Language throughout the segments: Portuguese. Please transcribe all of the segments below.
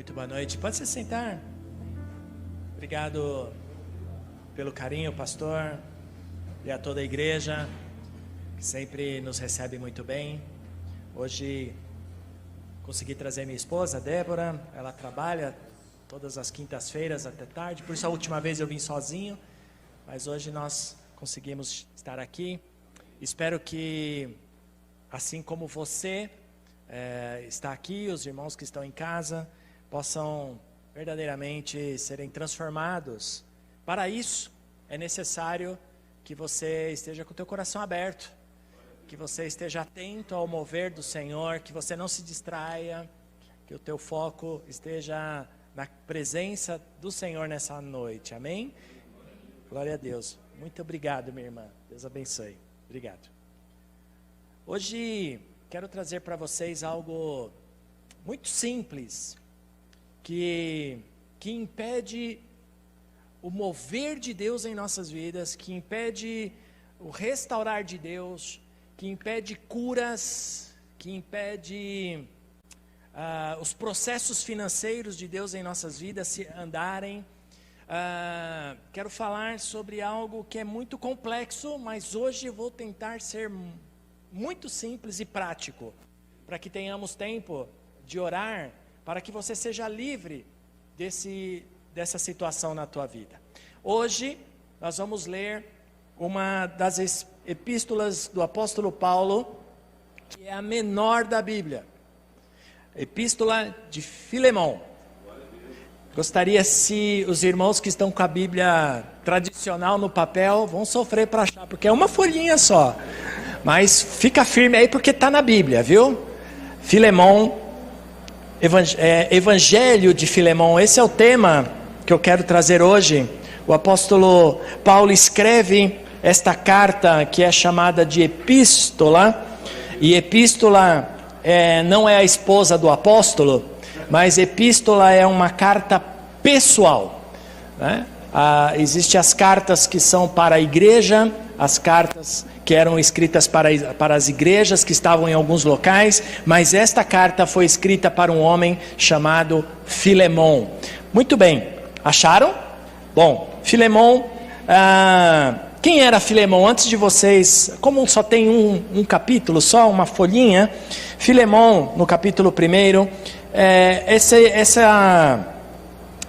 Muito boa noite. Pode se sentar. Obrigado pelo carinho, pastor, e a toda a igreja, que sempre nos recebe muito bem. Hoje consegui trazer minha esposa, Débora. Ela trabalha todas as quintas-feiras até tarde, por isso a última vez eu vim sozinho, mas hoje nós conseguimos estar aqui. Espero que, assim como você está aqui, os irmãos que estão em casa, possam verdadeiramente serem transformados. Para isso, é necessário que você esteja com o teu coração aberto, que você esteja atento ao mover do Senhor, que você não se distraia, que o teu foco esteja na presença do Senhor nessa noite, amém? Glória a Deus. Muito obrigado, minha irmã. Deus abençoe. Obrigado. Hoje quero trazer para vocês algo muito simples, que impede o mover de Deus em nossas vidas, que impede o restaurar de Deus, que impede curas, que impede os processos financeiros de Deus em nossas vidas se andarem. Quero falar sobre algo que é muito complexo, mas hoje eu vou tentar ser muito simples e prático, para que tenhamos tempo de orar, para que você seja livre dessa situação na tua vida. Hoje nós vamos ler uma das epístolas do apóstolo Paulo, que é a menor da Bíblia, Epístola de Filemão. Gostaria, se os irmãos que estão com a Bíblia tradicional no papel, vão sofrer para achar, porque é uma folhinha só, mas fica firme aí porque está na Bíblia, viu? Filemão, Evangelho de Filemão, esse é o tema que eu quero trazer hoje. O apóstolo Paulo escreve esta carta que é chamada de epístola, e epístola não é a esposa do apóstolo, mas epístola é uma carta pessoal, né? Existem as cartas que são para a igreja, as cartas que eram escritas para as igrejas que estavam em alguns locais, mas esta carta foi escrita para um homem chamado Filemão. Muito bem, acharam? Bom, Filemão, quem era Filemão? Antes de vocês, como só tem um capítulo, só uma folhinha, Filemão, no capítulo 1,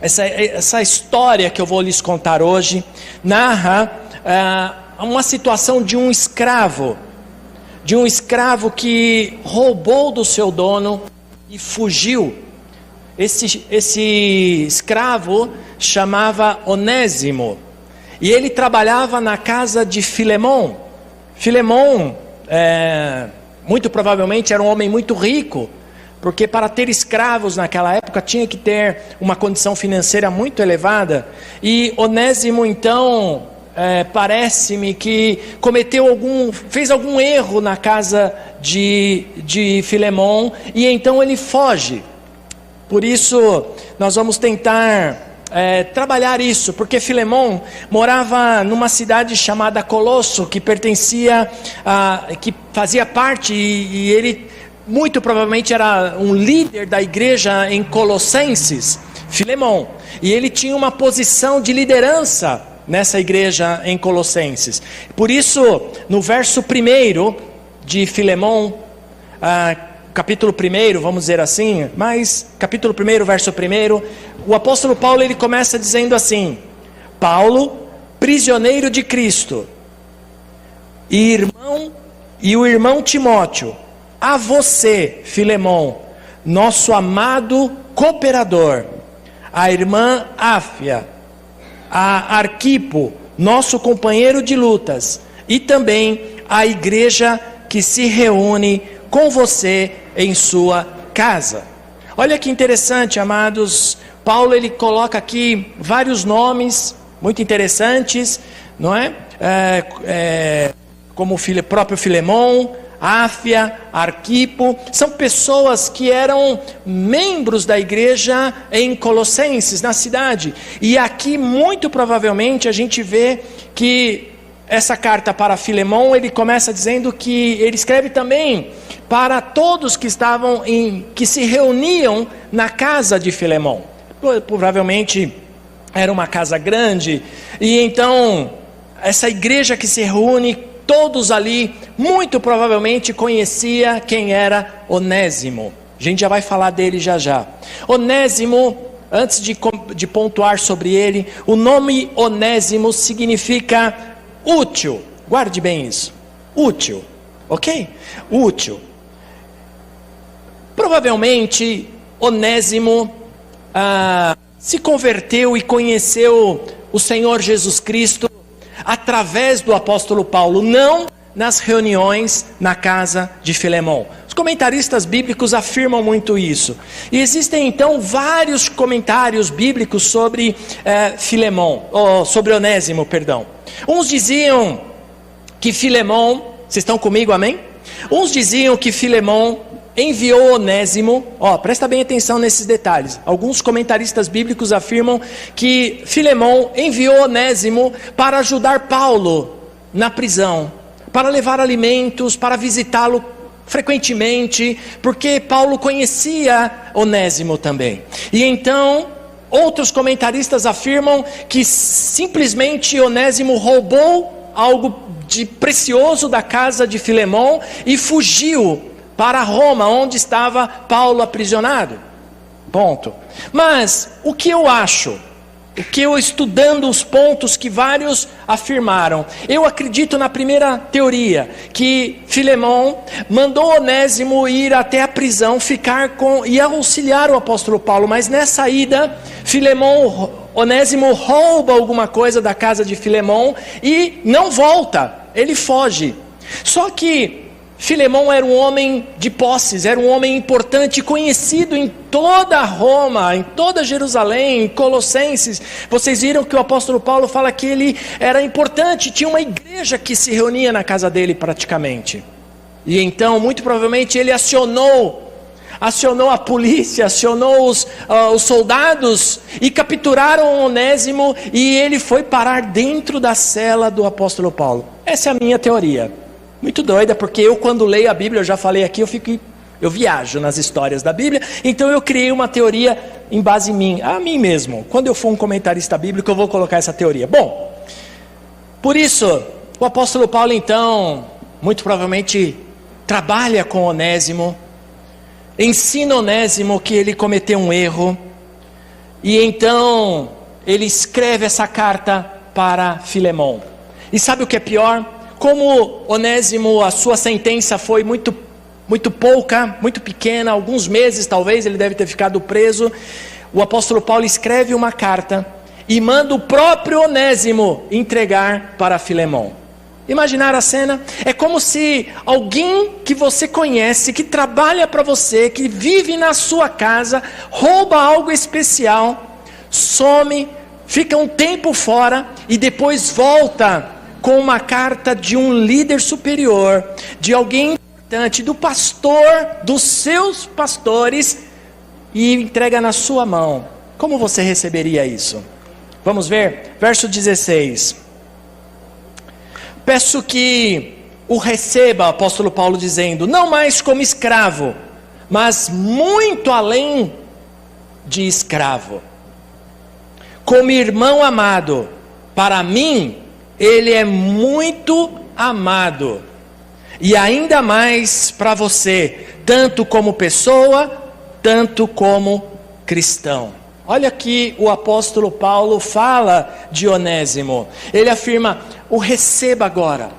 essa história que eu vou lhes contar hoje, narra uma situação de um escravo que roubou do seu dono e fugiu. Esse escravo chamava Onésimo, e ele trabalhava na casa de Filemão. Filemão, muito provavelmente era um homem muito rico, porque para ter escravos naquela época tinha que ter uma condição financeira muito elevada. E Onésimo, então, parece-me que fez algum erro na casa de Filemão, e então ele foge. Por isso nós vamos tentar trabalhar isso, porque Filemão morava numa cidade chamada Colosso, que que fazia parte, e ele muito provavelmente era um líder da igreja em Colossenses, Filemão, e ele tinha uma posição de liderança nessa igreja em Colossenses. Por isso, no verso 1 de Filemão, capítulo 1, vamos dizer assim, mas capítulo 1, verso 1, o apóstolo Paulo ele começa dizendo assim: Paulo, prisioneiro de Cristo, e o irmão Timóteo, a você, Filemão, nosso amado cooperador, a irmã Áfia, a Arquipo, nosso companheiro de lutas, e também a igreja que se reúne com você em sua casa. Olha que interessante, amados. Paulo ele coloca aqui vários nomes muito interessantes, não é? Como o próprio Filemão, Áfia, Arquipo, são pessoas que eram membros da igreja em Colossenses, na cidade. E aqui, muito provavelmente, a gente vê que essa carta para Filemão, ele começa dizendo que ele escreve também para todos que que se reuniam na casa de Filemão. Provavelmente era uma casa grande, e então essa igreja que se reúne, todos ali, muito provavelmente conhecia quem era Onésimo. A gente já vai falar dele já já. Onésimo, antes de pontuar sobre ele, o nome Onésimo significa útil. Guarde bem isso. Útil, ok? Útil. Provavelmente Onésimo se converteu e conheceu o Senhor Jesus Cristo através do apóstolo Paulo, não nas reuniões na casa de Filemão. Os comentaristas bíblicos afirmam muito isso. E existem então vários comentários bíblicos sobre sobre Onésimo, perdão. Uns diziam que Filemão, vocês estão comigo, amém? Uns diziam que Filemão enviou Onésimo, presta bem atenção nesses detalhes. Alguns comentaristas bíblicos afirmam que Filemão enviou Onésimo para ajudar Paulo na prisão, para levar alimentos, para visitá-lo frequentemente, porque Paulo conhecia Onésimo também. E então, outros comentaristas afirmam que simplesmente Onésimo roubou algo de precioso da casa de Filemão e fugiu para Roma, onde estava Paulo aprisionado. Ponto. Mas o que eu acho? O que eu, estudando os pontos que vários afirmaram, eu acredito na primeira teoria, que Filemão mandou Onésimo ir até a prisão, e auxiliar o apóstolo Paulo, mas nessa ida, Onésimo rouba alguma coisa da casa de Filemão e não volta, ele foge. Só que Filemão era um homem de posses, era um homem importante, conhecido em toda Roma, em toda Jerusalém, em Colossenses. Vocês viram que o apóstolo Paulo fala que ele era importante, tinha uma igreja que se reunia na casa dele praticamente. E então, muito provavelmente, ele acionou a polícia, acionou os soldados e capturaram Onésimo, e ele foi parar dentro da cela do apóstolo Paulo. Essa é a minha teoria. Muito doida, porque eu, quando leio a Bíblia, eu já falei aqui, eu viajo nas histórias da Bíblia, então eu criei uma teoria em base a mim mesmo. Quando eu for um comentarista bíblico, eu vou colocar essa teoria. Bom, por isso, o apóstolo Paulo, então, muito provavelmente trabalha com Onésimo, ensina Onésimo que ele cometeu um erro, e então ele escreve essa carta para Filemão. E sabe o que é pior? Como Onésimo, a sua sentença foi muito pouca, muito pequena, alguns meses talvez, ele deve ter ficado preso, o apóstolo Paulo escreve uma carta e manda o próprio Onésimo entregar para Filemão. Imaginaram a cena? É como se alguém que você conhece, que trabalha para você, que vive na sua casa, rouba algo especial, some, fica um tempo fora e depois volta com uma carta de um líder superior, de alguém importante, do pastor, dos seus pastores, e entrega na sua mão. Como você receberia isso? Vamos ver, verso 16. Peço que o receba, apóstolo Paulo dizendo, não mais como escravo, mas muito além de escravo, como irmão amado. Para mim, ele é muito amado, e ainda mais para você, tanto como pessoa, tanto como cristão. Olha aqui o apóstolo Paulo fala de Onésimo. Ele afirma, o receba agora.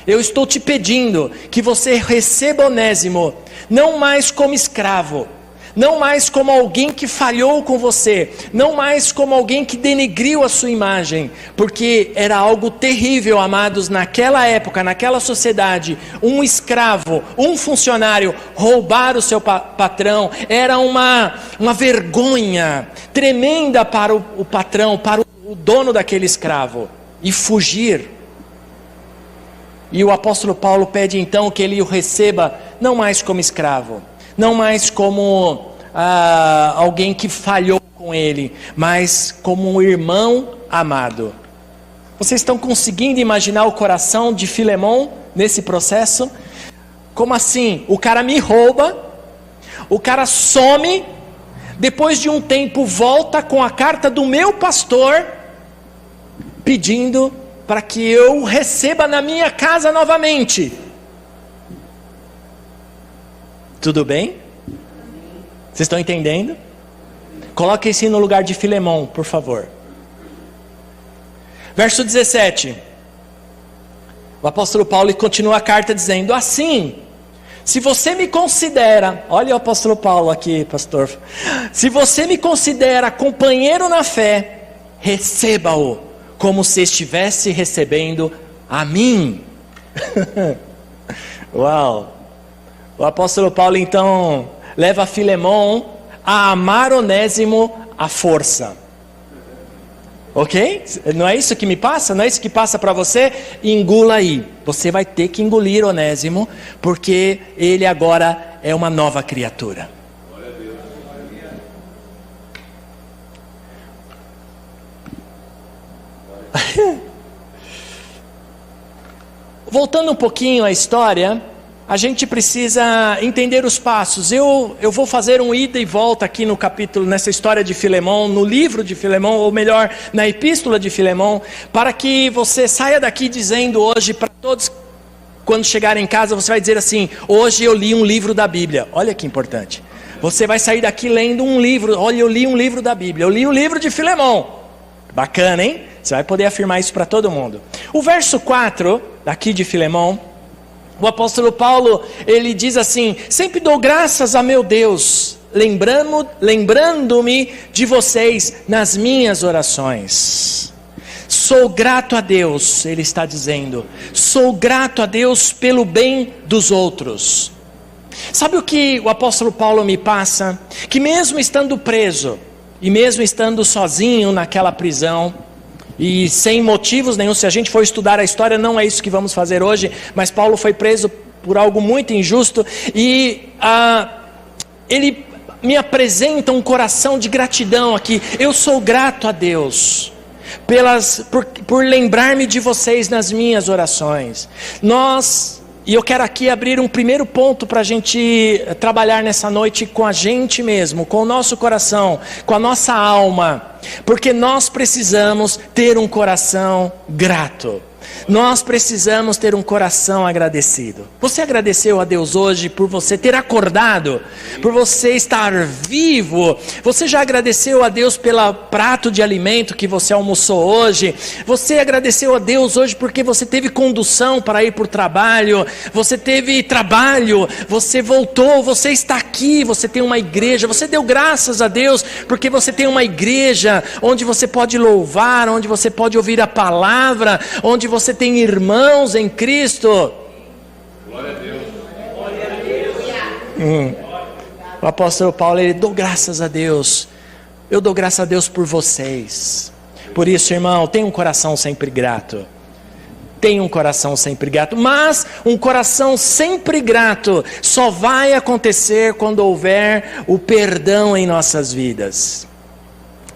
Eu estou te pedindo que você receba Onésimo, não mais como escravo, não mais como alguém que falhou com você, não mais como alguém que denegriu a sua imagem, porque era algo terrível, amados, naquela época, naquela sociedade, um escravo, um funcionário roubar o seu patrão, era uma vergonha tremenda para o patrão, para o dono daquele escravo, e fugir. E o apóstolo Paulo pede então que ele o receba, não mais como escravo, não mais como alguém que falhou com ele, mas como um irmão amado. Vocês estão conseguindo imaginar o coração de Filemão nesse processo? Como assim? O cara me rouba, o cara some, depois de um tempo volta com a carta do meu pastor, pedindo para que eu receba na minha casa novamente. Tudo bem? Vocês estão entendendo? Coloque isso no lugar de Filemão, por favor. Verso 17. O apóstolo Paulo continua a carta dizendo: assim, se você me considera, olha o apóstolo Paulo aqui, pastor. Se você me considera companheiro na fé, receba-o como se estivesse recebendo a mim. Uau! O apóstolo Paulo então leva Filemão a amar Onésimo à força. Ok? Não é isso que me passa? Não é isso que passa para você? Engula aí. Você vai ter que engolir Onésimo, porque ele agora é uma nova criatura. Voltando um pouquinho à história, a gente precisa entender os passos. Eu vou fazer um ida e volta aqui no capítulo, nessa história de Filemão, no livro de Filemão, ou melhor, na epístola de Filemão, para que você saia daqui dizendo hoje para todos, quando chegar em casa, você vai dizer assim: hoje eu li um livro da Bíblia. Olha que importante. Você vai sair daqui lendo um livro. Olha, eu li um livro da Bíblia. Eu li o livro de Filemão. Bacana, hein? Você vai poder afirmar isso para todo mundo. O verso 4, daqui de Filemão, o apóstolo Paulo, ele diz assim: sempre dou graças a meu Deus, lembrando-me de vocês nas minhas orações. Sou grato a Deus, ele está dizendo, sou grato a Deus pelo bem dos outros. Sabe o que o apóstolo Paulo me passa? Que mesmo estando preso, e mesmo estando sozinho naquela prisão, e sem motivos nenhum, se a gente for estudar a história, não é isso que vamos fazer hoje, mas Paulo foi preso por algo muito injusto, e ele me apresenta um coração de gratidão aqui. Eu sou grato a Deus por lembrar-me de vocês nas minhas orações. E eu quero aqui abrir um primeiro ponto para a gente trabalhar nessa noite com a gente mesmo, com o nosso coração, com a nossa alma, porque nós precisamos ter um coração grato. Nós precisamos ter um coração agradecido. Você agradeceu a Deus hoje por você ter acordado, por você estar vivo? Você já agradeceu a Deus pelo prato de alimento que você almoçou hoje? Você agradeceu a Deus hoje porque você teve condução para ir para o trabalho? Você teve trabalho, você voltou, você está aqui, você tem uma igreja. Você deu graças a Deus porque você tem uma igreja onde você pode louvar, onde você pode ouvir a palavra, onde você tem irmãos em Cristo. Glória a Deus. Glória a Deus. O apóstolo Paulo, ele dou graças a Deus. Eu dou graças a Deus por vocês. Por isso, irmão, tenha um coração sempre grato. Tenha um coração sempre grato. Mas um coração sempre grato só vai acontecer quando houver o perdão em nossas vidas.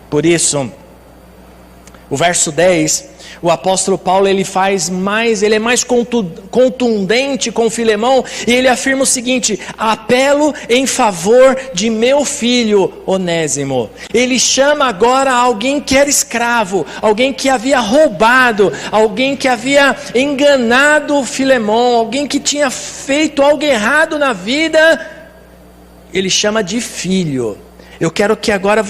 Por isso, o verso 10, o apóstolo Paulo ele é mais contundente com Filemão, e ele afirma o seguinte: apelo em favor de meu filho Onésimo. Ele chama agora alguém que era escravo, alguém que havia roubado, alguém que havia enganado Filemão, alguém que tinha feito algo errado na vida. Ele chama de filho. Eu quero que agora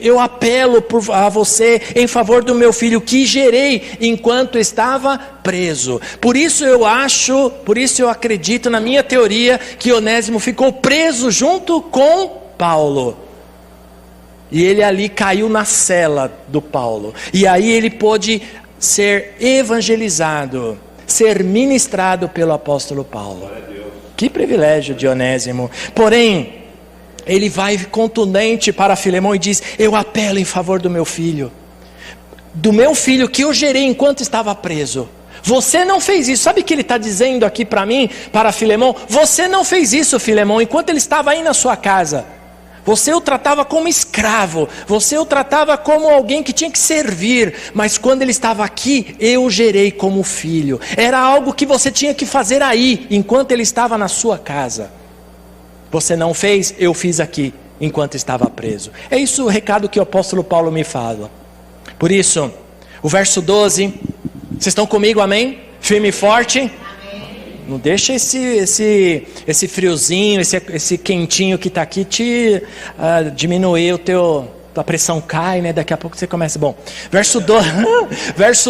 eu apelo a você em favor do meu filho que gerei enquanto estava preso. Por isso eu acredito na minha teoria que Onésimo ficou preso junto com Paulo. E ele ali caiu na cela do Paulo. E aí ele pôde ser evangelizado, ser ministrado pelo apóstolo Paulo. Que privilégio de Onésimo. Porém, ele vai contundente para Filemão e diz: eu apelo em favor do meu filho que eu gerei enquanto estava preso. Você não fez isso. Sabe o que ele está dizendo aqui para mim, para Filemão? Você não fez isso, Filemão, enquanto ele estava aí na sua casa. Você o tratava como escravo, você o tratava como alguém que tinha que servir, mas quando ele estava aqui, eu o gerei como filho. Era algo que você tinha que fazer aí, enquanto ele estava na sua casa. Você não fez, eu fiz aqui, enquanto estava preso. É isso o recado que o apóstolo Paulo me fala. Por isso, o verso 12, vocês estão comigo, amém? Firme e forte? Não deixa esse friozinho, esse quentinho que está aqui te diminuir tua pressão cai, né? Daqui a pouco você começa. Bom, verso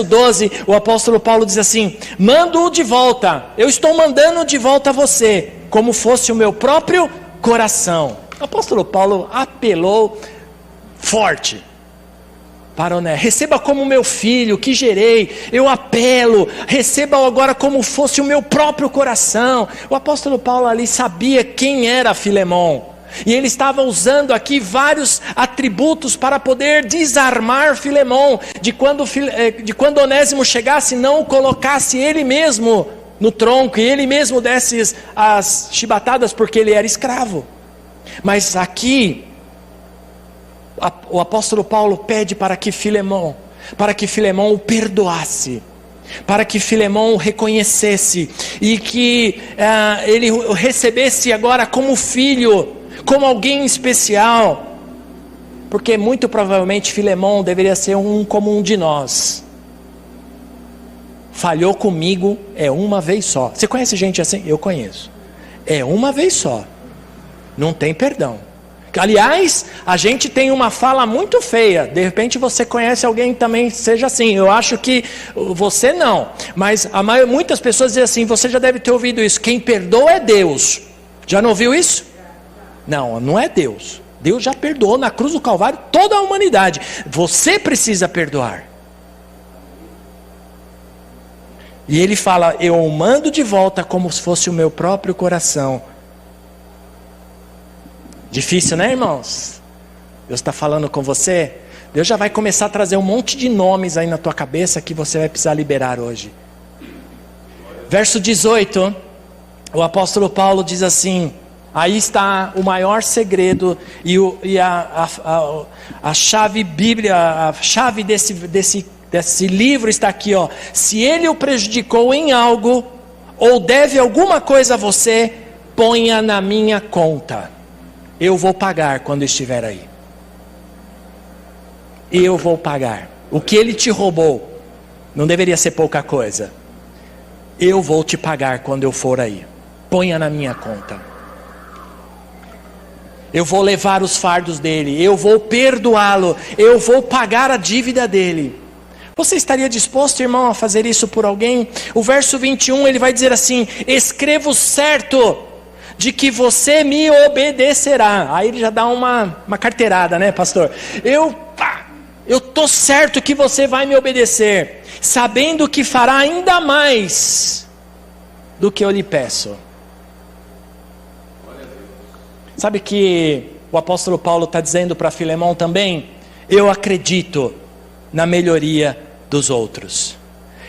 12, o apóstolo Paulo diz assim: mando-o de volta, eu estou mandando de volta a você, como fosse o meu próprio coração. O apóstolo Paulo apelou forte. Receba como meu filho que gerei, eu apelo, receba agora como fosse o meu próprio coração. O apóstolo Paulo ali sabia quem era Filemon, e ele estava usando aqui vários atributos para poder desarmar Filemon, de quando Onésimo chegasse, não o colocasse ele mesmo no tronco, e ele mesmo desse as chibatadas, porque ele era escravo. Mas aqui, o apóstolo Paulo pede para que Filemon o perdoasse, para que Filemon o reconhecesse, e que ele o recebesse agora como filho, como alguém especial, porque muito provavelmente Filemon deveria ser como um de nós. Falhou comigo, é uma vez só. Você conhece gente assim? Eu conheço. É uma vez só, não tem perdão. Aliás, a gente tem uma fala muito feia. De repente você conhece alguém que também seja assim. Eu acho que você não, mas muitas pessoas dizem assim: você já deve ter ouvido isso, quem perdoa é Deus. Já não ouviu isso? Não, não é Deus. Deus já perdoou na cruz do Calvário toda a humanidade. Você precisa perdoar. E ele fala: eu o mando de volta como se fosse o meu próprio coração. Difícil, né, irmãos? Deus está falando com você. Deus já vai começar a trazer um monte de nomes aí na tua cabeça que você vai precisar liberar hoje. Verso 18, o apóstolo Paulo diz assim: aí está o maior segredo e a chave bíblica, a chave desse livro está aqui, ó. Se ele o prejudicou em algo, ou deve alguma coisa a você, ponha na minha conta. Eu vou pagar quando estiver aí. Eu vou pagar. O que ele te roubou, não deveria ser pouca coisa. Eu vou te pagar quando eu for aí. Ponha na minha conta. Eu vou levar os fardos dele. Eu vou perdoá-lo. Eu vou pagar a dívida dele. Você estaria disposto, irmão, a fazer isso por alguém? O verso 21, ele vai dizer assim: escrevo certo de que você me obedecerá. Aí ele já dá uma carteirada, né, pastor? Eu estou certo que você vai me obedecer, sabendo que fará ainda mais do que eu lhe peço. Sabe que o apóstolo Paulo está dizendo para Filemon também? Eu acredito na melhoria dos outros.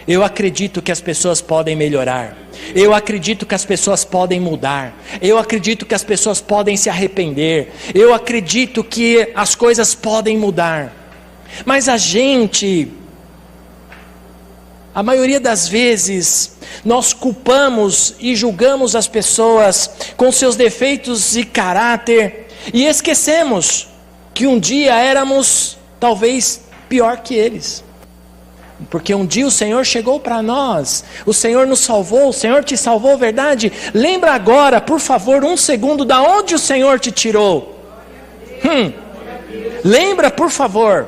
Eu acredito que as pessoas podem melhorar. Eu acredito que as pessoas podem mudar. Eu acredito que as pessoas podem se arrepender. Eu acredito que as coisas podem mudar. Mas a maioria das vezes, nós culpamos e julgamos as pessoas com seus defeitos e caráter, e esquecemos que um dia éramos talvez pior que eles. Porque um dia o Senhor chegou para nós, o Senhor nos salvou, o Senhor te salvou, verdade? Lembra agora, por favor, um segundo, da onde o Senhor te tirou. Lembra, por favor,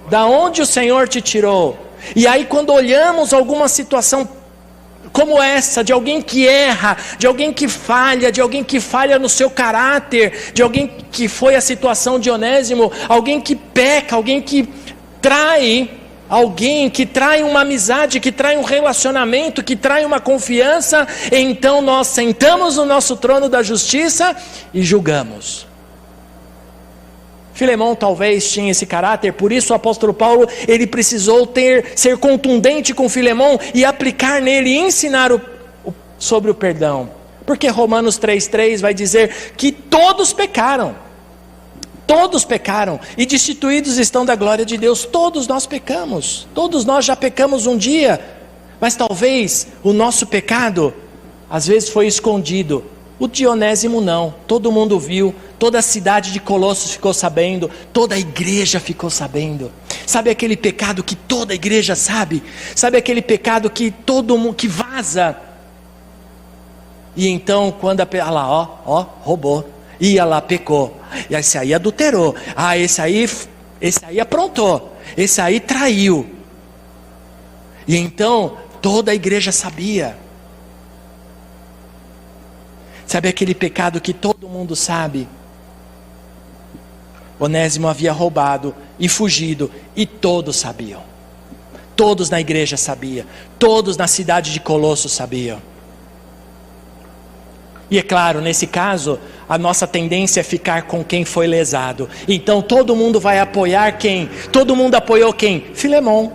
da onde o Senhor te tirou. E aí quando olhamos alguma situação como essa, de alguém que erra, de alguém que falha no seu caráter, de alguém que foi a situação de Onésimo, alguém que peca, alguém que trai, alguém que trai uma amizade, que trai um relacionamento, que trai uma confiança, então nós sentamos no nosso trono da justiça e julgamos. Filemon talvez tinha esse caráter, por isso o apóstolo Paulo, ele precisou ser contundente com Filemon e aplicar nele, e ensinar sobre o perdão. Porque Romanos 3,3 vai dizer que todos pecaram Todos pecaram e destituídos estão da glória de Deus. Todos nós pecamos. Todos nós já pecamos um dia. Mas talvez o nosso pecado, às vezes, foi escondido. O de Onésimo não. Todo mundo viu. Toda a cidade de Colossos ficou sabendo. Toda a igreja ficou sabendo. Sabe aquele pecado que toda a igreja sabe? Sabe aquele pecado que todo mundo, que vaza? E então, quando olha lá, roubou. Ia lá, pecou. E esse aí adulterou. Esse aí aprontou. Esse aí traiu. E então, toda a igreja sabia. Sabe aquele pecado que todo mundo sabe? Onésimo havia roubado e fugido, e todos sabiam. Todos na igreja sabiam. Todos na cidade de Colossos sabiam. E é claro, nesse caso, a nossa tendência é ficar com quem foi lesado. Então todo mundo vai apoiar quem? Todo mundo apoiou quem? Filemon.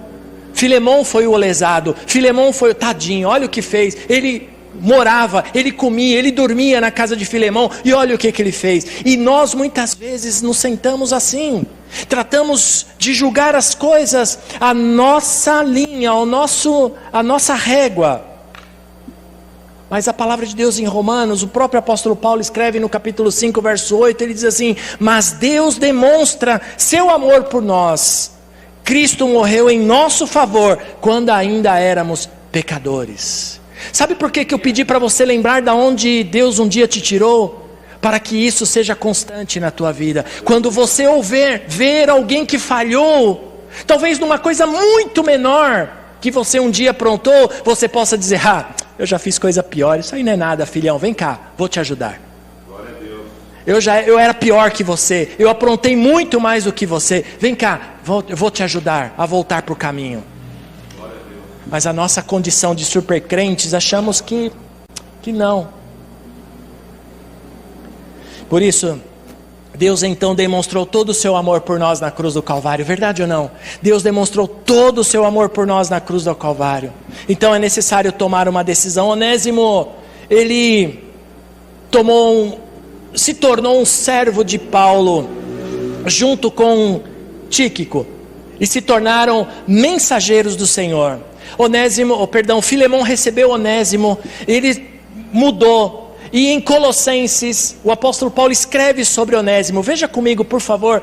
Filemon foi o lesado. Filemon foi o tadinho, olha o que fez. Ele morava, ele comia, ele dormia na casa de Filemon. E olha o que ele fez. E nós muitas vezes nos sentamos assim. Tratamos de julgar as coisas, a nossa linha, a nossa régua. Mas a palavra de Deus em Romanos, o próprio apóstolo Paulo escreve no capítulo 5, verso 8, ele diz assim: mas Deus demonstra seu amor por nós. Cristo morreu em nosso favor, quando ainda éramos pecadores. Sabe por que eu pedi para você lembrar de onde Deus um dia te tirou? Para que isso seja constante na tua vida. Quando você ver alguém que falhou, talvez numa coisa muito menor, que você um dia aprontou, você possa dizer: eu já fiz coisa pior, isso aí não é nada, filhão, vem cá, vou te ajudar. Glória a Deus. Eu era pior que você, eu aprontei muito mais do que você, vem cá, eu vou te ajudar a voltar para o caminho. Glória a Deus. Mas a nossa condição de supercrentes, achamos que não. Por isso, Deus então demonstrou todo o seu amor por nós na cruz do Calvário, verdade ou não? Deus demonstrou todo o seu amor por nós na cruz do Calvário. Então é necessário tomar uma decisão. Onésimo, ele se tornou um servo de Paulo, junto com Tíquico, e se tornaram mensageiros do Senhor. Filemon recebeu Onésimo, ele mudou. E em Colossenses, o apóstolo Paulo escreve sobre Onésimo. Veja comigo, por favor,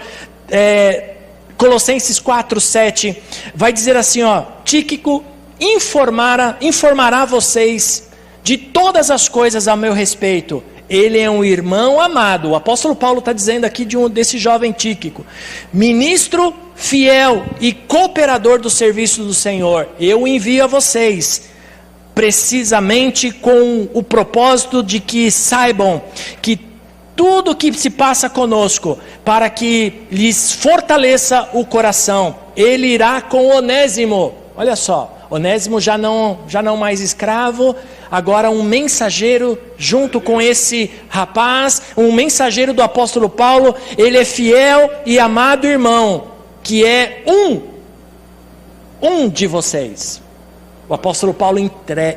Colossenses 4, 7. Vai dizer assim, Tíquico informará vocês de todas as coisas a meu respeito. Ele é um irmão amado. O apóstolo Paulo está dizendo aqui desse jovem Tíquico. Ministro fiel e cooperador do serviço do Senhor. Eu o envio a vocês, precisamente com o propósito de que saibam que tudo que se passa conosco, para que lhes fortaleça o coração. Ele irá com Onésimo. Olha só, Onésimo já não mais escravo, agora um mensageiro junto com esse rapaz, um mensageiro do apóstolo Paulo. Ele é fiel e amado irmão, que é um de vocês. O apóstolo Paulo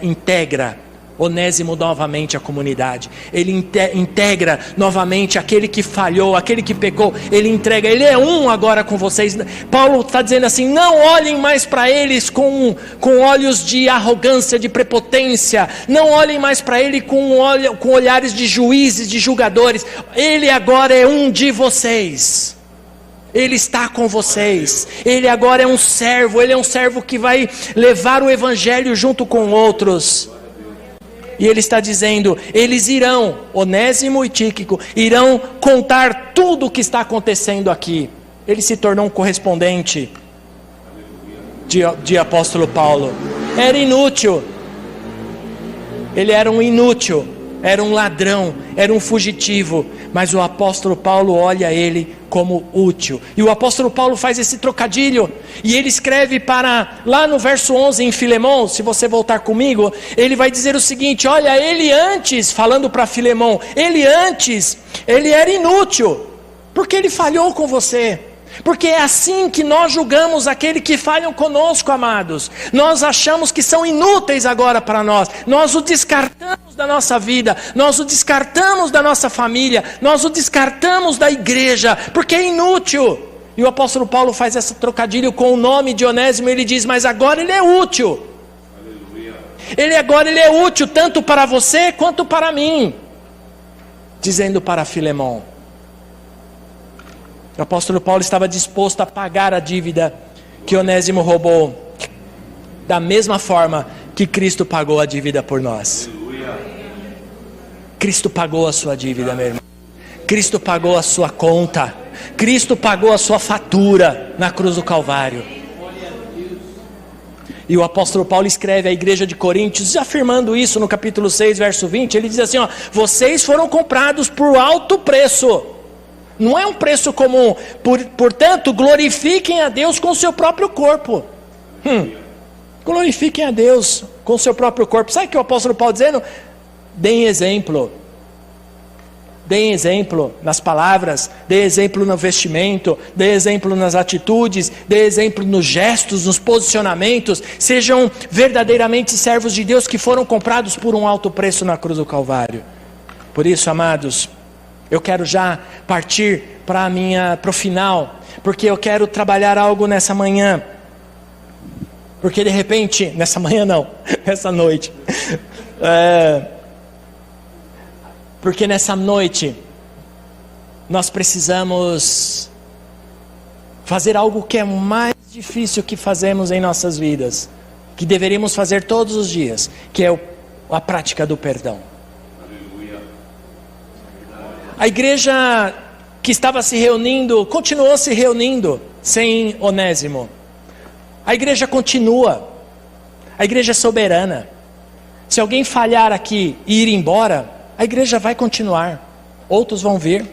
integra Onésimo novamente à comunidade. Ele integra novamente aquele que falhou, aquele que pecou. Ele entrega, ele é agora com vocês. Paulo está dizendo assim: não olhem mais para eles com olhos de arrogância, de prepotência. Não olhem mais para ele com olhares de juízes, de julgadores. Ele agora é um de vocês. Ele está com vocês. Ele agora é um servo. Ele é um servo que vai levar o evangelho junto com outros. E ele está dizendo: eles irão, Onésimo e Tíquico, irão contar tudo o que está acontecendo aqui. Ele se tornou um correspondente de apóstolo Paulo. Era inútil. Ele era um inútil. Era um ladrão. Era um fugitivo. Mas o apóstolo Paulo olha ele como útil. E o apóstolo Paulo faz esse trocadilho. E ele escreve lá no verso 11 em Filemon, se você voltar comigo, ele vai dizer o seguinte: olha, ele antes, falando para Filemon, ele era inútil, porque ele falhou com você. Porque é assim que nós julgamos aqueles que falham conosco, amados. Nós achamos que são inúteis agora para nós. Nós o descartamos da nossa vida. Nós o descartamos da nossa família. Nós o descartamos da igreja, porque é inútil. E o apóstolo Paulo faz esse trocadilho com o nome de Onésimo. Ele diz, mas agora ele é útil. Agora ele é útil tanto para você quanto para mim. Dizendo para Filemão. O apóstolo Paulo estava disposto a pagar a dívida que Onésimo roubou, da mesma forma que Cristo pagou a dívida por nós. Cristo pagou a sua dívida, meu irmão. Cristo pagou a sua conta. Cristo pagou a sua fatura na cruz do Calvário. E o apóstolo Paulo escreve à igreja de Coríntios, afirmando isso no capítulo 6, verso 20. Ele diz assim, vocês foram comprados por alto preço. Não é um preço comum. Portanto, glorifiquem a Deus com o seu próprio corpo. Glorifiquem a Deus com o seu próprio corpo. Sabe o que o apóstolo Paulo está dizendo? Deem exemplo. Deem exemplo nas palavras, dê exemplo no vestimento, dê exemplo nas atitudes, dê exemplo nos gestos, nos posicionamentos. Sejam verdadeiramente servos de Deus que foram comprados por um alto preço na cruz do Calvário. Por isso, amados, eu quero já partir para o final, porque eu quero trabalhar algo nessa manhã. Porque de repente, nessa manhã não, nessa noite. Porque nessa noite, nós precisamos fazer algo que é mais difícil que fazemos em nossas vidas, que deveríamos fazer todos os dias, que é a prática do perdão. A igreja que estava se reunindo, continuou se reunindo sem Onésimo. A igreja continua. A igreja é soberana. Se alguém falhar aqui e ir embora, a igreja vai continuar. Outros vão vir.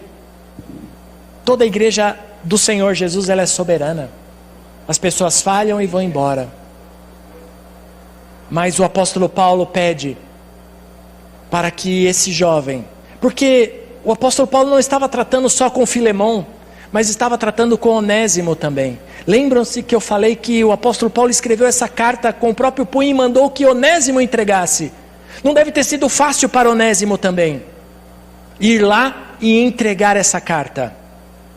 Toda a igreja do Senhor Jesus, ela é soberana. As pessoas falham e vão embora. Mas o apóstolo Paulo pede para que esse jovem, porque o apóstolo Paulo não estava tratando só com Filemão, mas estava tratando com Onésimo também. Lembram-se que eu falei que o apóstolo Paulo escreveu essa carta com o próprio punho e mandou que Onésimo entregasse. Não deve ter sido fácil para Onésimo também ir lá e entregar essa carta.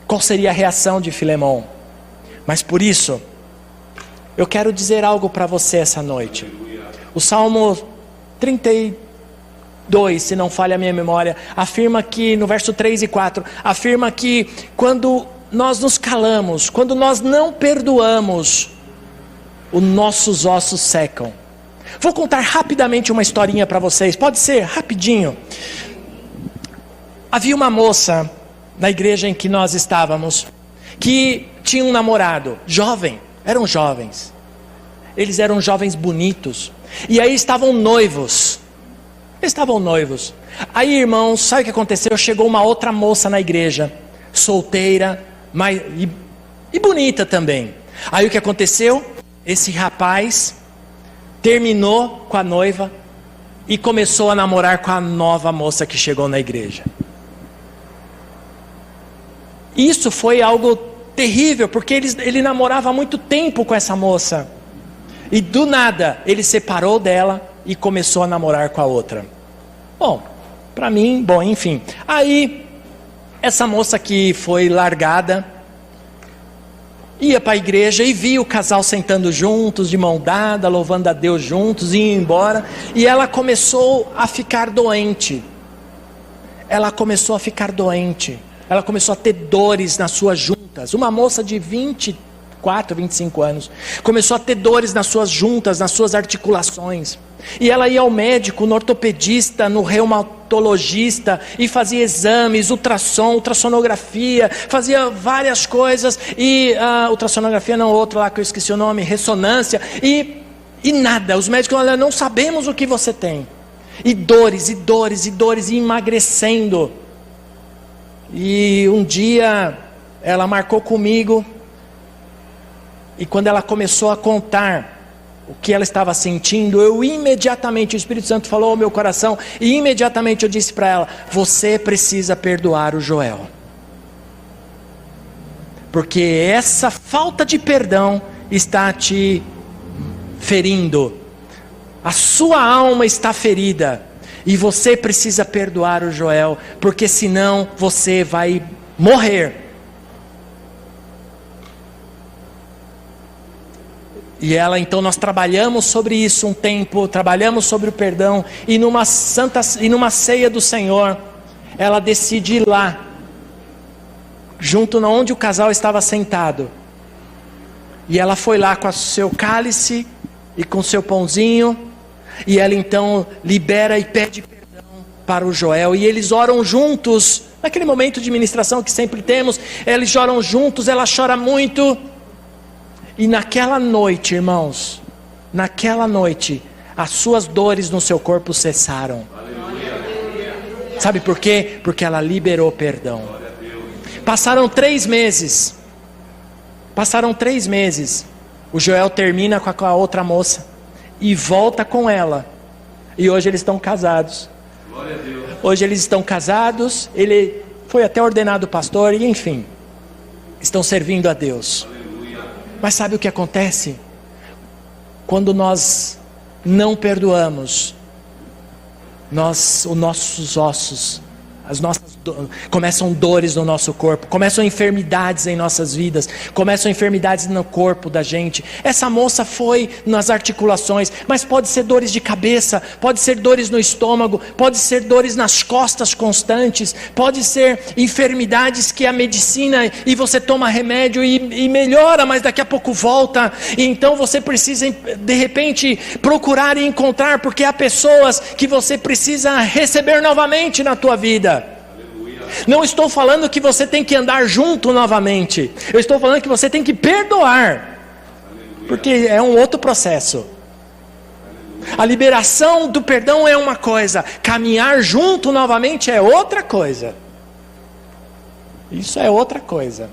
Qual seria a reação de Filemão? Mas por isso, eu quero dizer algo para você essa noite. O Salmo 32, se não falha a minha memória, afirma que, no verso 3 e 4, afirma que quando nós nos calamos, quando nós não perdoamos, os nossos ossos secam. Vou contar rapidamente uma historinha para vocês, pode ser rapidinho. Havia uma moça na igreja em que nós estávamos, que tinha um namorado, jovem, eram jovens. Eles eram jovens bonitos, e aí estavam noivos. Aí, irmãos, sabe o que aconteceu? Chegou uma outra moça na igreja, solteira, e bonita também. Aí o que aconteceu? Esse rapaz terminou com a noiva e começou a namorar com a nova moça que chegou na igreja. Isso foi algo terrível, porque ele namorava há muito tempo com essa moça. E do nada, ele separou dela e começou a namorar com a outra. Bom, para mim, enfim. Aí, essa moça que foi largada, ia para a igreja e via o casal sentando juntos, de mão dada, louvando a Deus juntos, e ia embora. E ela começou a ficar doente. Ela começou a ter dores nas suas juntas. Uma moça de 24, 25 anos. Começou a ter dores nas suas juntas, nas suas articulações. E ela ia ao médico, no ortopedista, no reumatologista, e fazia exames, ultrassom, ultrassonografia, fazia várias coisas, e ultrassonografia não, outro lá que eu esqueci o nome, ressonância, e nada. Os médicos falaram, não sabemos o que você tem. E dores, e emagrecendo. E um dia ela marcou comigo, e quando ela começou a contar o que ela estava sentindo, eu imediatamente, o Espírito Santo falou ao meu coração, e imediatamente eu disse para ela, você precisa perdoar o Joel. porque essa falta de perdão está te ferindo. A sua alma está ferida. E você precisa perdoar o Joel, porque senão você vai morrer. E então nós trabalhamos sobre isso um tempo, trabalhamos sobre o perdão, e numa ceia do Senhor, ela decide ir lá, junto onde o casal estava sentado. E ela foi lá com o seu cálice e com o seu pãozinho. E ela então libera e pede perdão para o Joel. E eles oram juntos, naquele momento de ministração que sempre temos. Eles oram juntos, ela chora muito. E naquela noite, irmãos, naquela noite, as suas dores no seu corpo cessaram. Sabe por quê? Porque ela liberou perdão. Passaram 3 meses. O Joel termina com a outra moça e volta com ela. E hoje eles estão casados. Hoje eles estão casados. Ele foi até ordenado pastor. E enfim, estão servindo a Deus. Mas sabe o que acontece? Quando nós não perdoamos, os nossos ossos, começam dores no nosso corpo, começam enfermidades em nossas vidas, começam enfermidades no corpo da gente. Essa moça foi nas articulações, mas pode ser dores de cabeça, pode ser dores no estômago, pode ser dores nas costas constantes, pode ser enfermidades que a medicina, e você toma remédio e melhora, mas daqui a pouco volta. E então você precisa de repente procurar e encontrar, porque há pessoas que você precisa receber novamente na tua vida. Não estou falando que você tem que andar junto novamente. Eu estou falando que você tem que perdoar. Porque é um outro processo. A liberação do perdão é uma coisa. Caminhar junto novamente é outra coisa. Isso é outra coisa.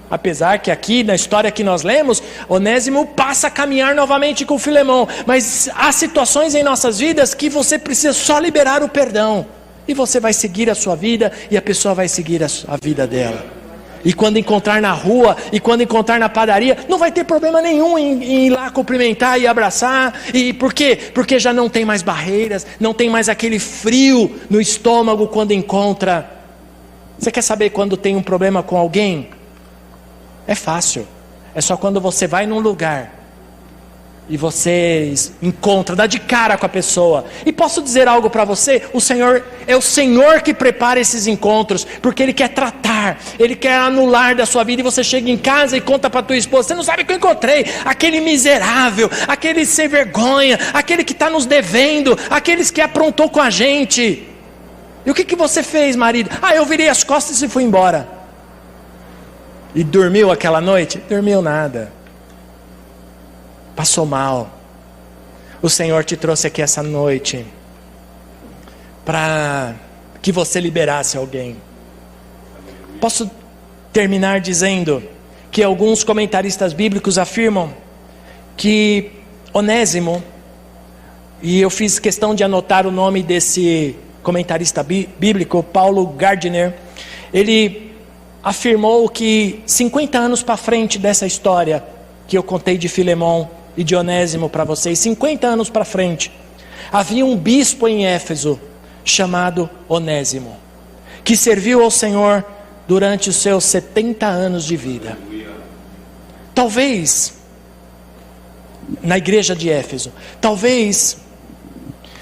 Apesar que aqui na história que nós lemos, Onésimo passa a caminhar novamente com Filemão. Mas há situações em nossas vidas que você precisa só liberar o perdão. E você vai seguir a sua vida, e a pessoa vai seguir a vida dela. E quando encontrar na rua, e quando encontrar na padaria, não vai ter problema nenhum em ir lá cumprimentar e abraçar. E por quê? Porque já não tem mais barreiras, não tem mais aquele frio no estômago quando encontra. Você quer saber quando tem um problema com alguém? É fácil. É só quando você vai num lugar e você encontra, dá de cara com a pessoa. E posso dizer algo para você? O Senhor é o Senhor que prepara esses encontros, porque Ele quer tratar, Ele quer anular da sua vida. E você chega em casa e conta para tua esposa: você não sabe o que eu encontrei, aquele miserável, aquele sem vergonha, aquele que está nos devendo, aqueles que aprontou com a gente. E o que você fez, marido? Eu virei as costas e fui embora. E dormiu aquela noite? Dormiu nada. Passou mal. O Senhor te trouxe aqui essa noite para que você liberasse alguém. Posso terminar dizendo que alguns comentaristas bíblicos afirmam que Onésimo, e eu fiz questão de anotar o nome desse comentarista bíblico, Paulo Gardner, ele afirmou que 50 anos para frente dessa história que eu contei de Filemão e de Onésimo para vocês, 50 anos para frente, havia um bispo em Éfeso chamado Onésimo, que serviu ao Senhor durante os seus 70 anos de vida. Talvez, na igreja de Éfeso, talvez,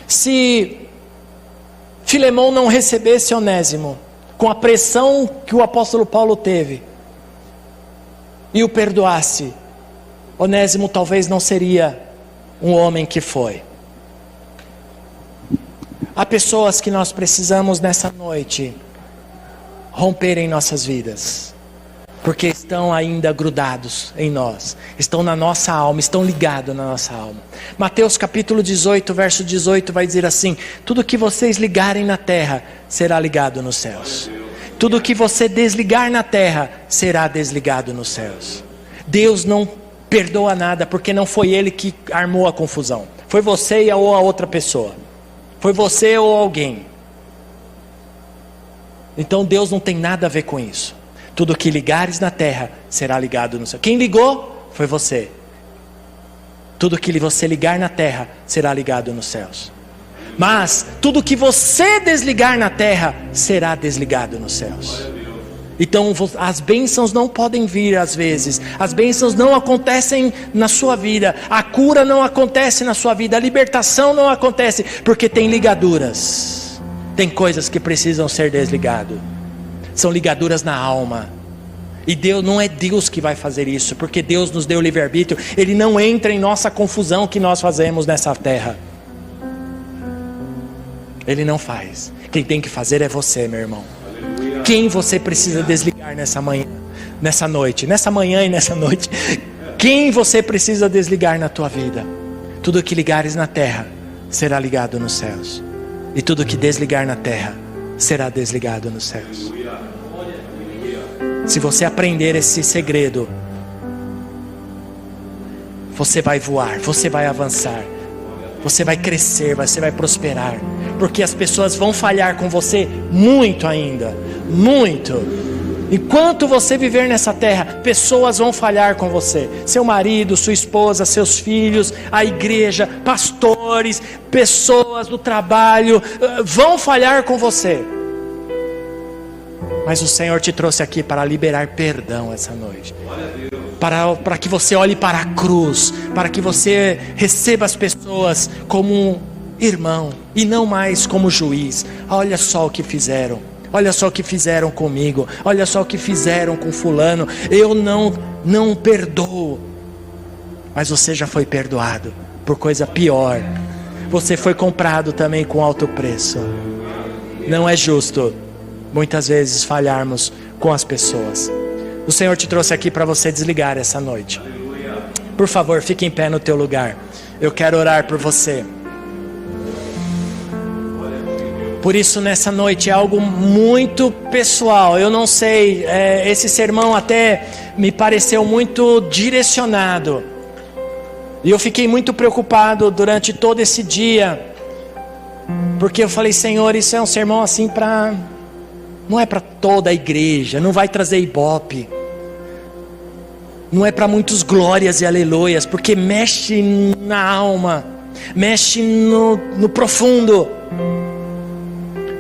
se Filemão não recebesse Onésimo, com a pressão que o apóstolo Paulo teve, e o perdoasse, Onésimo talvez não seria um homem que foi. Há pessoas que nós precisamos nessa noite romper em nossas vidas, porque estão ainda grudados em nós, estão na nossa alma, estão ligados na nossa alma. Mateus capítulo 18, verso 18 vai dizer assim: tudo que vocês ligarem na terra será ligado nos céus. Tudo que você desligar na terra será desligado nos céus. Deus não perdoa nada, porque não foi Ele que armou a confusão. Foi você ou a outra pessoa. Foi você ou alguém. Então Deus não tem nada a ver com isso. Tudo que ligares na terra será ligado no céu. Quem ligou foi você. Tudo que você ligar na terra será ligado nos céus. Mas tudo que você desligar na terra será desligado nos céus. Então as bênçãos não podem vir às vezes. As bênçãos não acontecem na sua vida. A cura não acontece na sua vida. A libertação não acontece. Porque tem ligaduras. Tem coisas que precisam ser desligadas. São ligaduras na alma. E Deus, não é Deus que vai fazer isso. Porque Deus nos deu livre-arbítrio. Ele não entra em nossa confusão que nós fazemos nessa terra. Ele não faz. Quem tem que fazer é você, meu irmão. Quem você precisa desligar nessa manhã, nessa noite, nessa manhã e nessa noite? Quem você precisa desligar na tua vida? Tudo que ligares na terra será ligado nos céus. E tudo que desligar na terra será desligado nos céus. Se você aprender esse segredo, você vai voar, você vai avançar. Você vai crescer, você vai prosperar. Porque as pessoas vão falhar com você muito ainda. Muito. Enquanto você viver nessa terra, pessoas vão falhar com você. Seu marido, sua esposa, seus filhos, a igreja, pastores, pessoas do trabalho, vão falhar com você. Mas o Senhor te trouxe aqui para liberar perdão essa noite. Para que você olhe para a cruz, para que você receba as pessoas como um irmão e não mais como juiz. Olha só o que fizeram, olha só o que fizeram comigo, olha só o que fizeram com fulano. Eu não perdoo. Mas você já foi perdoado por coisa pior. Você foi comprado também com alto preço. Não é justo muitas vezes falharmos com as pessoas. O Senhor te trouxe aqui para você desligar essa noite. Por favor, fique em pé no teu lugar. Eu quero orar por você. Por isso nessa noite é algo muito pessoal. Eu não sei, esse sermão até me pareceu muito direcionado. E eu fiquei muito preocupado durante todo esse dia. Porque eu falei, Senhor, isso é um sermão assim para... Não é para toda a igreja, não vai trazer ibope. Não é para muitos glórias e aleluias, porque mexe na alma, mexe no profundo.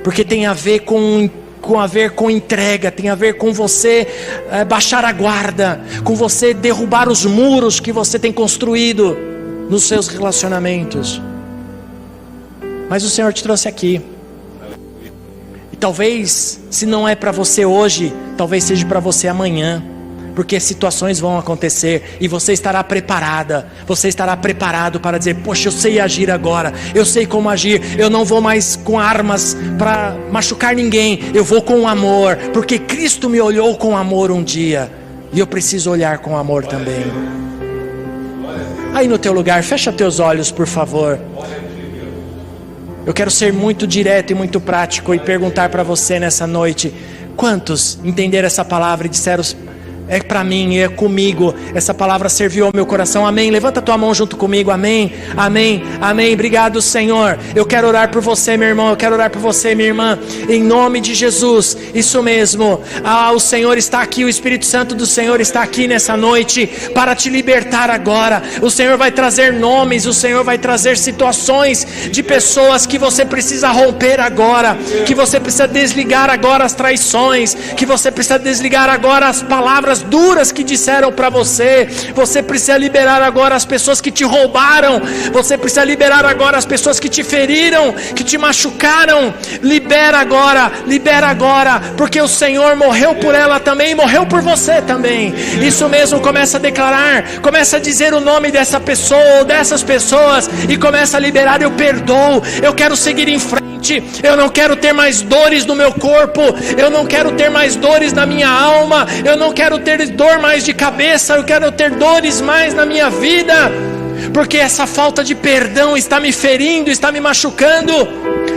Porque tem a ver com entrega, tem a ver com você baixar a guarda, com você derrubar os muros que você tem construído nos seus relacionamentos. Mas o Senhor te trouxe aqui. E talvez, se não é para você hoje, talvez seja para você amanhã. Porque situações vão acontecer e você estará preparada. Você estará preparado para dizer, poxa, eu sei agir agora. Eu sei como agir. Eu não vou mais com armas para machucar ninguém. Eu vou com amor. Porque Cristo me olhou com amor um dia. E eu preciso olhar com amor também. Aí no teu lugar, fecha teus olhos, por favor. Eu quero ser muito direto e muito prático e perguntar para você nessa noite: quantos entenderam essa palavra e disseram, é para mim, é comigo, essa palavra serviu ao meu coração? Amém. Levanta a tua mão junto comigo. Amém, amém, amém. Obrigado, Senhor. Eu quero orar por você, meu irmão. Eu quero orar por você, minha irmã, em nome de Jesus. Isso mesmo. O Senhor está aqui. O Espírito Santo do Senhor está aqui nessa noite para te libertar agora. O Senhor vai trazer nomes. O Senhor vai trazer situações de pessoas que você precisa romper agora, que você precisa desligar agora as traições, que você precisa desligar agora as palavras duras que disseram para você. Você precisa liberar agora as pessoas que te roubaram. Você precisa liberar agora as pessoas que te feriram, que te machucaram. Libera agora, porque o Senhor morreu por ela também e morreu por você também. Isso mesmo, começa a declarar, começa a dizer o nome dessa pessoa ou dessas pessoas e começa a liberar. Eu perdoo, eu quero seguir em frente, eu não quero ter mais dores no meu corpo, eu não quero ter mais dores na minha alma, eu não quero ter dor mais de cabeça, eu quero ter dores mais na minha vida, porque essa falta de perdão está me ferindo, está me machucando.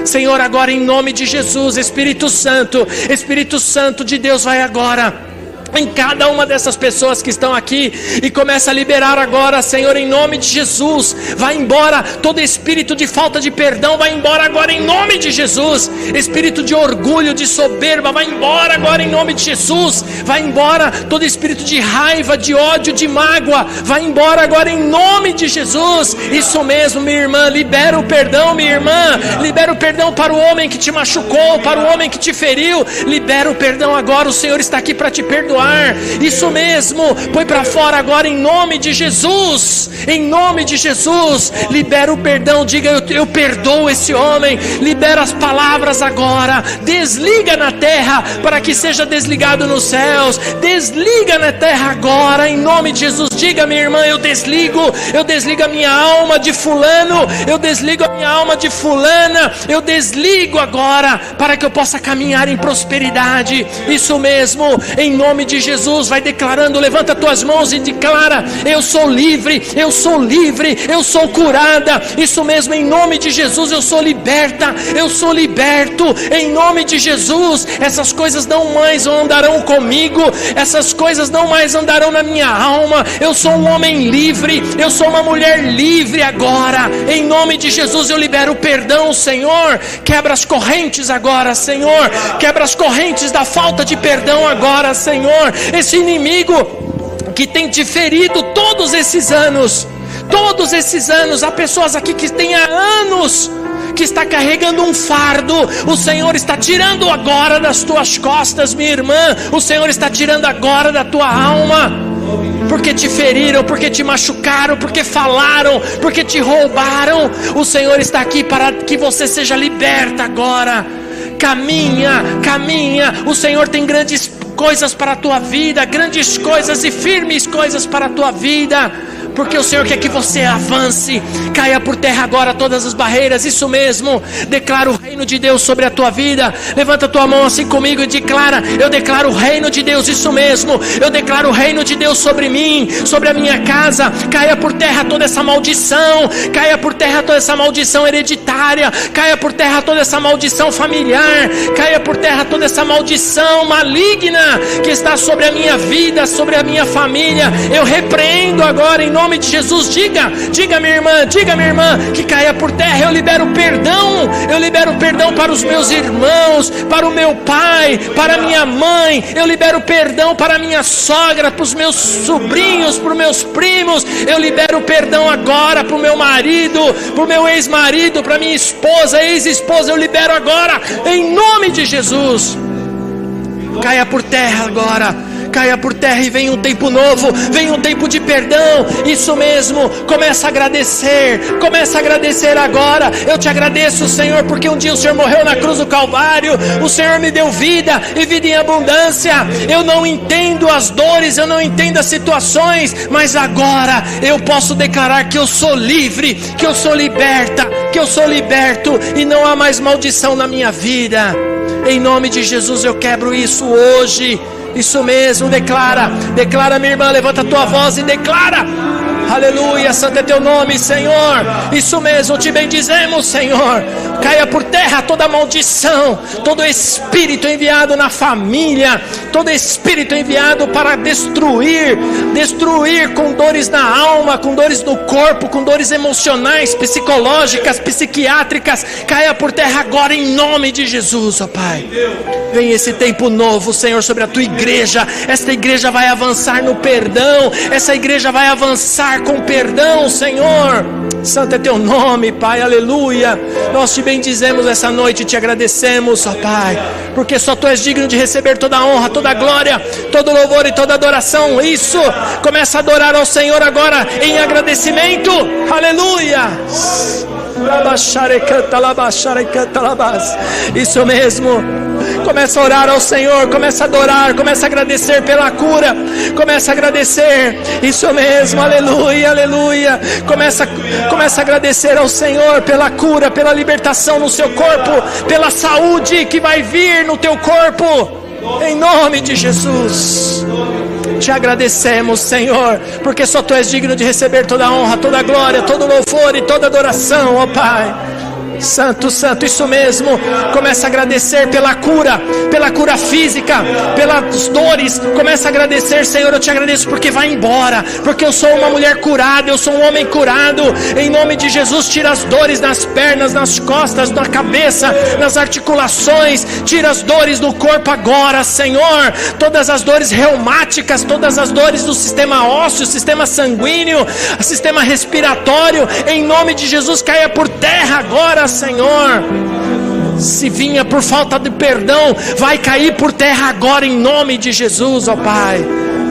Senhor, agora em nome de Jesus, Espírito Santo de Deus, vai agora em cada uma dessas pessoas que estão aqui, e começa a liberar agora, Senhor, em nome de Jesus. Vai embora todo espírito de falta de perdão, vai embora agora em nome de Jesus. Espírito de orgulho, de soberba, vai embora agora em nome de Jesus. Vai embora todo espírito de raiva, de ódio, de mágoa, vai embora agora em nome de Jesus. Isso mesmo, minha irmã, libera o perdão, minha irmã, libera o perdão para o homem que te machucou, para o homem que te feriu. Libera o perdão agora, o Senhor está aqui para te perdoar. Isso mesmo, põe para fora agora em nome de Jesus. Em nome de Jesus, libera o perdão. Diga: eu perdoo esse homem. Libera as palavras agora. Desliga na terra para que seja desligado nos céus. Desliga na terra agora em nome de Jesus. Diga: minha irmã, eu desligo a minha alma de fulano, eu desligo a minha alma de fulana, eu desligo agora para que eu possa caminhar em prosperidade. Isso mesmo, em nome de Jesus. Vai declarando, levanta tuas mãos e declara: eu sou livre, eu sou livre, eu sou curada. Isso mesmo, em nome de Jesus, eu sou liberta, eu sou liberto, em nome de Jesus. Essas coisas não mais andarão comigo, essas coisas não mais andarão na minha alma. Eu sou um homem livre, eu sou uma mulher livre agora, em nome de Jesus. Eu libero o perdão, Senhor. Quebra as correntes agora, Senhor. Quebra as correntes da falta de perdão agora, Senhor. Esse inimigo que tem te ferido todos esses anos, há pessoas aqui que têm há anos que está carregando um fardo. O Senhor está tirando agora das tuas costas, minha irmã. O Senhor está tirando agora da tua alma, porque te feriram, porque te machucaram, porque falaram, porque te roubaram. O Senhor está aqui para que você seja liberta agora. Caminha, o Senhor tem grandes coisas para a tua vida, grandes coisas e firmes coisas para a tua vida, porque o Senhor quer que você avance. Caia por terra agora todas as barreiras. Isso mesmo, declara o reino de Deus sobre a tua vida. Levanta a tua mão assim comigo e declara: eu declaro o reino de Deus. Isso mesmo, eu declaro o reino de Deus sobre mim, sobre a minha casa. Caia por terra toda essa maldição, caia por terra toda essa maldição hereditária, caia por terra toda essa maldição familiar, caia por terra toda essa maldição maligna que está sobre a minha vida, sobre a minha família. Eu repreendo agora em nome de Jesus. Diga minha irmã, que caia por terra. Eu libero perdão para os meus irmãos, para o meu pai, para a minha mãe. Eu libero perdão para a minha sogra, para os meus sobrinhos, para os meus primos. Eu libero perdão agora para o meu marido, para o meu ex-marido, para a minha esposa, ex-esposa. Eu libero agora em nome de Jesus. Caia por terra agora, caia por terra, e vem um tempo novo, vem um tempo de perdão. Isso mesmo, começa a agradecer agora. Eu te agradeço, Senhor, porque um dia o Senhor morreu na cruz do Calvário, o Senhor me deu vida e vida em abundância. Eu não entendo as dores, eu não entendo as situações, mas agora eu posso declarar que eu sou livre, que eu sou liberta, que eu sou liberto, e não há mais maldição na minha vida. Em nome de Jesus eu quebro isso hoje. Isso mesmo, declara, minha irmã, levanta a tua voz e declara: aleluia, santo é teu nome, Senhor. Isso mesmo, te bendizemos, Senhor. Caia por terra toda maldição, todo espírito enviado na família, todo espírito enviado para destruir com dores na alma, com dores no corpo, com dores emocionais, psicológicas, psiquiátricas. Caia por terra agora em nome de Jesus, ó Pai. Vem esse tempo novo, Senhor, sobre a tua igreja. Esta igreja vai avançar no perdão, essa igreja vai avançar com perdão, Senhor. Santo é teu nome, Pai, aleluia. Nós te bendizemos essa noite e te agradecemos, ó Pai, porque só tu és digno de receber toda a honra, toda a glória, todo louvor e toda adoração. Isso, começa a adorar ao Senhor agora em agradecimento, aleluia. Isso mesmo, começa a orar ao Senhor, começa a adorar, começa a agradecer pela cura, começa a agradecer. Isso mesmo, aleluia, aleluia. Começa a agradecer ao Senhor pela cura, pela libertação no seu corpo, pela saúde que vai vir no teu corpo, em nome de Jesus. Te agradecemos, Senhor, porque só tu és digno de receber toda a honra, toda a glória, todo o louvor e toda a adoração, ó Pai. Santo, santo, isso mesmo. Começa a agradecer pela cura física, pelas dores. Começa a agradecer, Senhor, eu te agradeço porque vai embora, porque eu sou uma mulher curada, eu sou um homem curado. Em nome de Jesus, tira as dores nas pernas, nas costas, na cabeça, nas articulações. Tira as dores do corpo agora, Senhor. Todas as dores reumáticas, todas as dores do sistema ósseo, sistema sanguíneo, sistema respiratório, em nome de Jesus, caia por terra agora, Senhor. Se vinha por falta de perdão, vai cair por terra agora em nome de Jesus, ó Pai.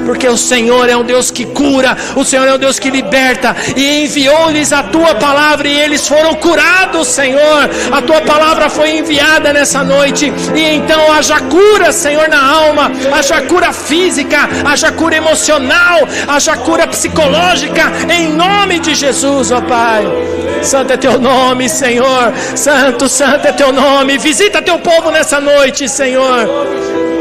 Porque o Senhor é um Deus que cura, o Senhor é um Deus que liberta, e enviou-lhes a Tua palavra e eles foram curados, Senhor. A Tua palavra foi enviada nessa noite, e então haja cura, Senhor, na alma, haja cura física, haja cura emocional, haja cura psicológica, em nome de Jesus, ó Pai. Santo é Teu nome, Senhor. Santo, santo é Teu nome. Visita Teu povo nessa noite, Senhor.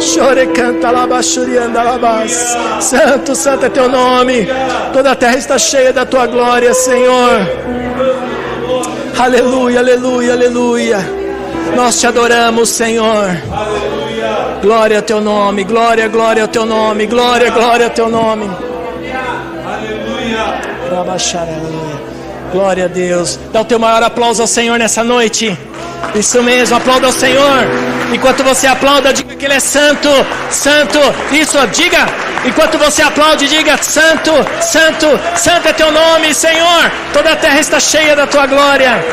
Chore, canta, labachurianda, labas. Santo, santo é Teu nome. Toda a terra está cheia da Tua glória, Senhor. Aleluia, aleluia, aleluia. Nós Te adoramos, Senhor. Glória ao Teu nome, glória, glória ao Teu nome, glória, glória ao Teu nome. Aleluia. Glória a Deus. Dá o teu maior aplauso ao Senhor nessa noite. Isso mesmo, aplauda ao Senhor. Enquanto você aplauda, diga que Ele é santo, santo. Isso, diga. Enquanto você aplaude, diga: santo, santo, santo é Teu nome, Senhor. Toda a terra está cheia da Tua glória.